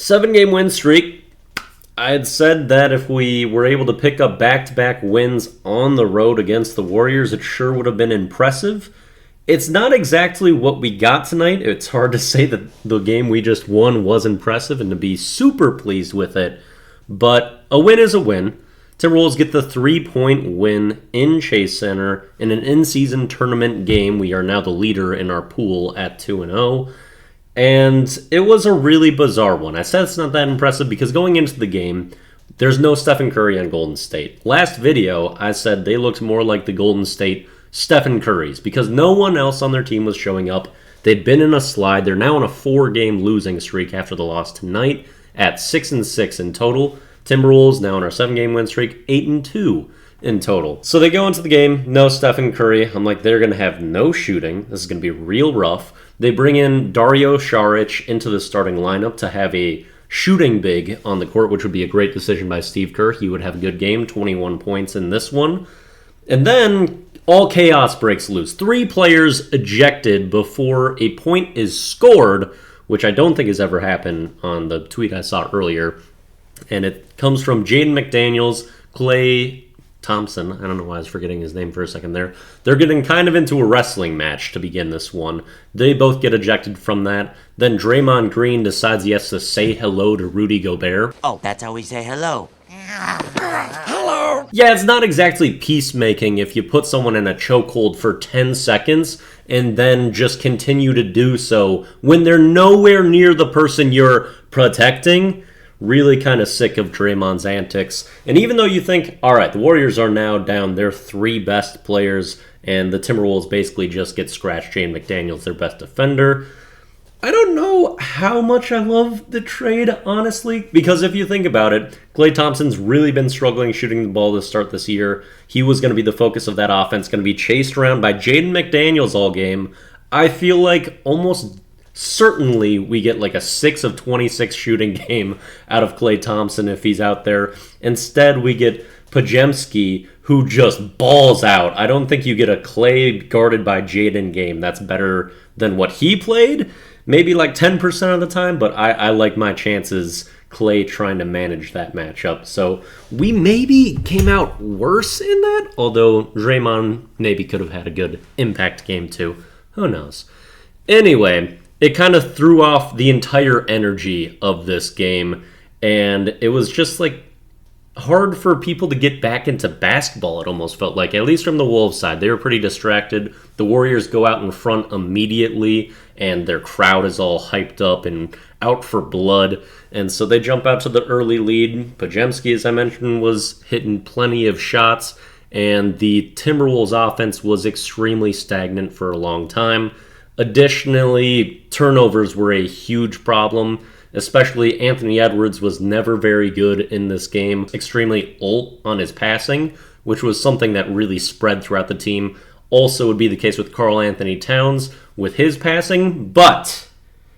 7-game win streak. I had said that if we were able to pick up back-to-back wins on the road against the Warriors, it sure would have been impressive. It's not exactly what we got tonight. It's hard to say that the game we just won was impressive and to be super pleased with it. But a win is a win. Timberwolves get the 3-point win in Chase Center in an in-season tournament game. We are now the leader in our pool at 2-0. And it was a really bizarre one. I said it's not that impressive because going into the game, there's no Stephen Curry on Golden State. Last video, I said they looked more like the Golden State Stephen Currys because no one else on their team was showing up. They'd been in a slide. They're now on a 4-game losing streak after the loss tonight at 6-6 in total. Timberwolves now on our 7-game win streak, 8-2 in total. So they go into the game, no Stephen Curry. I'm like, they're going to have no shooting. This is going to be real rough. They bring in Dario Saric into the starting lineup to have a shooting big on the court, which would be a great decision by Steve Kerr. He would have a good game, 21 points in this one. And then all chaos breaks loose. 3 players ejected before a point is scored, which I don't think has ever happened on the tweet I saw earlier. And it comes from Jaden McDaniels, Klay Thompson. I don't know why I was forgetting his name for a second there. They're getting kind of into a wrestling match to begin this one. They both get ejected from that. Then Draymond Green decides he has to say hello to Rudy Gobert. Oh, that's how we say hello. Hello! Yeah, it's not exactly peacemaking if you put someone in a chokehold for 10 seconds and then just continue to do so when they're nowhere near the person you're protecting. Really kind of sick of Draymond's antics. And even though you think, all right, the Warriors are now down their 3 best players, and the Timberwolves basically just get scratched. Jaden McDaniels, their best defender. I don't know how much I love the trade, honestly, because if you think about it, Klay Thompson's really been struggling shooting the ball to start this year. He was going to be the focus of that offense, going to be chased around by Jaden McDaniels all game. I feel like almost certainly we get like a 6 of 26 shooting game out of Klay Thompson if he's out there. Instead, we get Podziemski, who just balls out. I don't think you get a Klay guarded by Jaden game that's better than what he played. Maybe like 10% of the time, but I like my chances Klay trying to manage that matchup. So we maybe came out worse in that, although Draymond maybe could have had a good impact game too. Who knows? Anyway, it kind of threw off the entire energy of this game, and it was just like hard for people to get back into basketball, it almost felt like, at least from the Wolves side. They were pretty distracted. The Warriors go out in front immediately, and their crowd is all hyped up and out for blood, and so they jump out to the early lead. Podziemski, as I mentioned, was hitting plenty of shots, and the Timberwolves offense was extremely stagnant for a long time. Additionally, turnovers were a huge problem. Especially Anthony Edwards was never very good in this game. Extremely ult on his passing, which was something that really spread throughout the team. Also would be the case with Karl Anthony Towns with his passing, but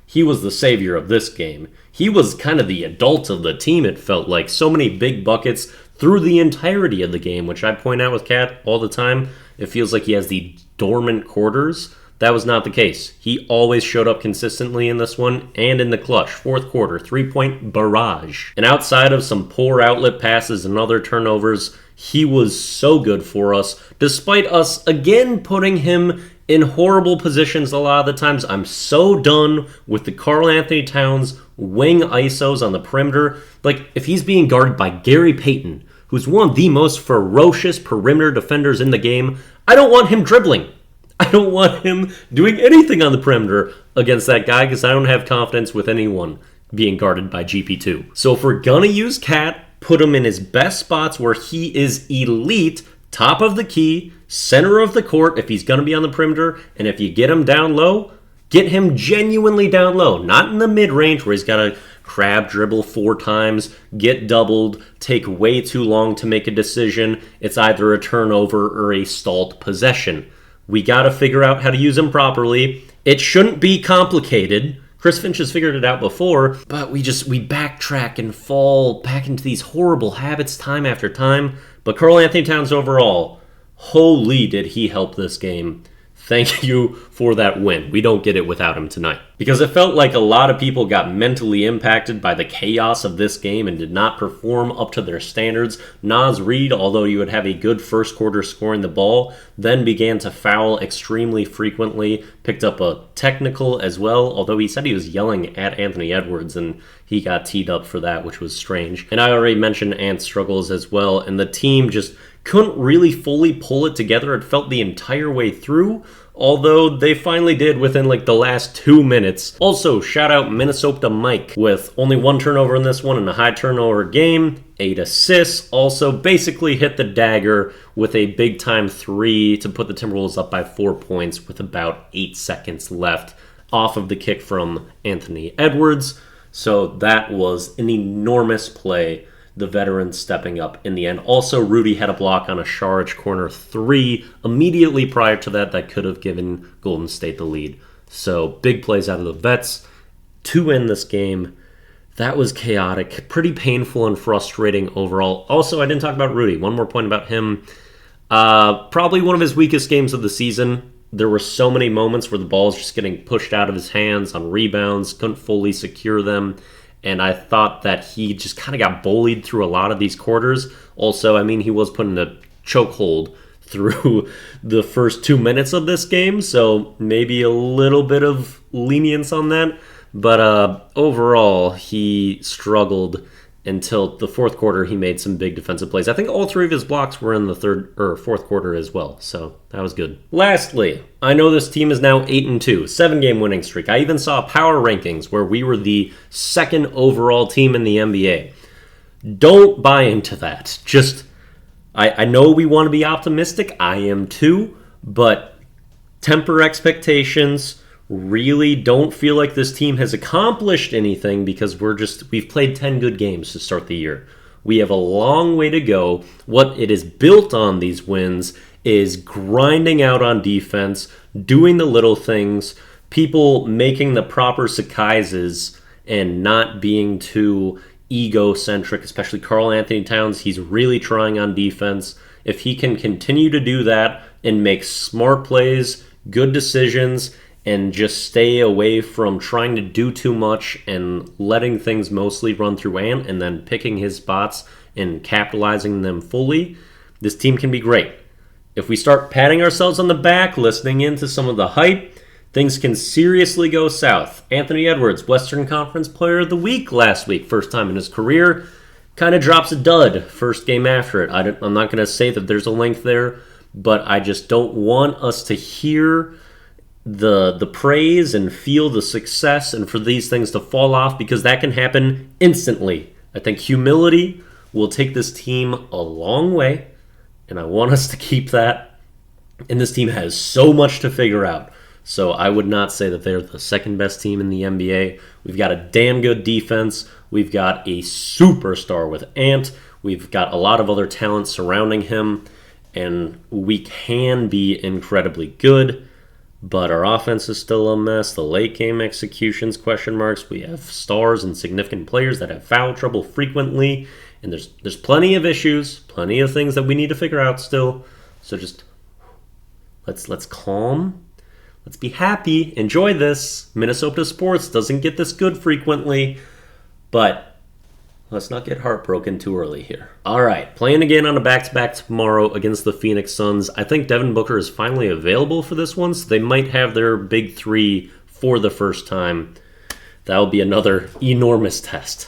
he was the savior of this game. He was kind of the adult of the team, it felt like. So many big buckets through the entirety of the game, which I point out with Kat all the time. It feels like he has the dormant quarters. That was not the case. He always showed up consistently in this one and in the clutch. Fourth quarter, 3-point barrage. And outside of some poor outlet passes and other turnovers, he was so good for us, despite us again putting him in horrible positions a lot of the times. I'm so done with the Karl Anthony Towns wing ISOs on the perimeter. Like, if he's being guarded by Gary Payton, who's one of the most ferocious perimeter defenders in the game, I don't want him dribbling. I don't want him doing anything on the perimeter against that guy because I don't have confidence with anyone being guarded by GP2. So if we're gonna use Cat, put him in his best spots where he is elite, top of the key, center of the court if he's gonna be on the perimeter, and if you get him down low, get him genuinely down low, not in the mid-range where he's gotta crab dribble 4 times, get doubled, take way too long to make a decision. It's either a turnover or a stalled possession. We got to figure out how to use him properly. It shouldn't be complicated. Chris Finch has figured it out before, but we backtrack and fall back into these horrible habits time after time. But Karl Anthony Towns overall, holy did he help this game. thank you for that win. We don't get it without him tonight. Because it felt like a lot of people got mentally impacted by the chaos of this game and did not perform up to their standards. Naz Reid, although he would have a good first quarter scoring the ball, then began to foul extremely frequently, picked up a technical as well, although he said he was yelling at Anthony Edwards and he got teed up for that, which was strange. And I already mentioned Ant's struggles as well, and the team just couldn't really fully pull it together. It felt the entire way through, although they finally did within like the last 2 minutes. Also, shout out Minnesota Mike with only 1 turnover in this one and a high turnover game, 8 assists. Also basically hit the dagger with a big time 3 to put the Timberwolves up by 4 points with about 8 seconds left off of the kick from Anthony Edwards. So that was an enormous play, the veteran stepping up in the end. Also, Rudy had a block on a Saric corner 3 immediately prior to that could have given Golden State the lead. So big plays out of the vets to win this game. That was chaotic, pretty painful and frustrating overall. Also, I didn't talk about Rudy. One more point about him. Probably one of his weakest games of the season. There were so many moments where the ball was just getting pushed out of his hands on rebounds, couldn't fully secure them. And I thought that he just kind of got bullied through a lot of these quarters. Also, I mean, he was put in a chokehold through the first 2 minutes of this game, so maybe a little bit of lenience on that. But overall, he struggled until the fourth quarter. He made some big defensive plays. I think all 3 of his blocks were in the third or fourth quarter as well, so that was good. Lastly, I know this team is now 8-2, 7-game winning streak. I even saw power rankings where we were the 2nd overall team in the NBA. Don't buy into that. Just, I know we want to be optimistic. I am too, but temper expectations. Really don't feel like this team has accomplished anything because we've played 10 good games to start the year. We have a long way to go. What it is built on, these wins, is grinding out on defense, doing the little things, people making the proper sakaises and not being too egocentric, especially Karl Anthony Towns. He's really trying on defense. If he can continue to do that and make smart plays, good decisions, and just stay away from trying to do too much and letting things mostly run through Ant and then picking his spots and capitalizing them fully, this team can be great. If we start patting ourselves on the back, listening into some of the hype, things can seriously go south. Anthony Edwards, Western Conference Player of the Week last week, first time in his career, kind of drops a dud first game after it. I'm not going to say that there's a link there, but I just don't want us to hear the praise and feel the success and for these things to fall off, because that can happen instantly. I think humility will take this team a long way, and I want us to keep that. And this team has so much to figure out. So I would not say that they're the 2nd best team in the NBA. We've got a damn good defense. We've got a superstar with Ant. We've got a lot of other talent surrounding him, and we can be incredibly good. But our offense is still a mess. The late game executions, question marks. We have stars and significant players that have foul trouble frequently. And there's plenty of issues, plenty of things that we need to figure out still. So just let's calm. Let's be happy. Enjoy this. Minnesota sports doesn't get this good frequently. But let's not get heartbroken too early here. All right, playing again on a back-to-back tomorrow against the Phoenix Suns. I think Devin Booker is finally available for this one, so they might have their big 3 for the first time. That will be another enormous test.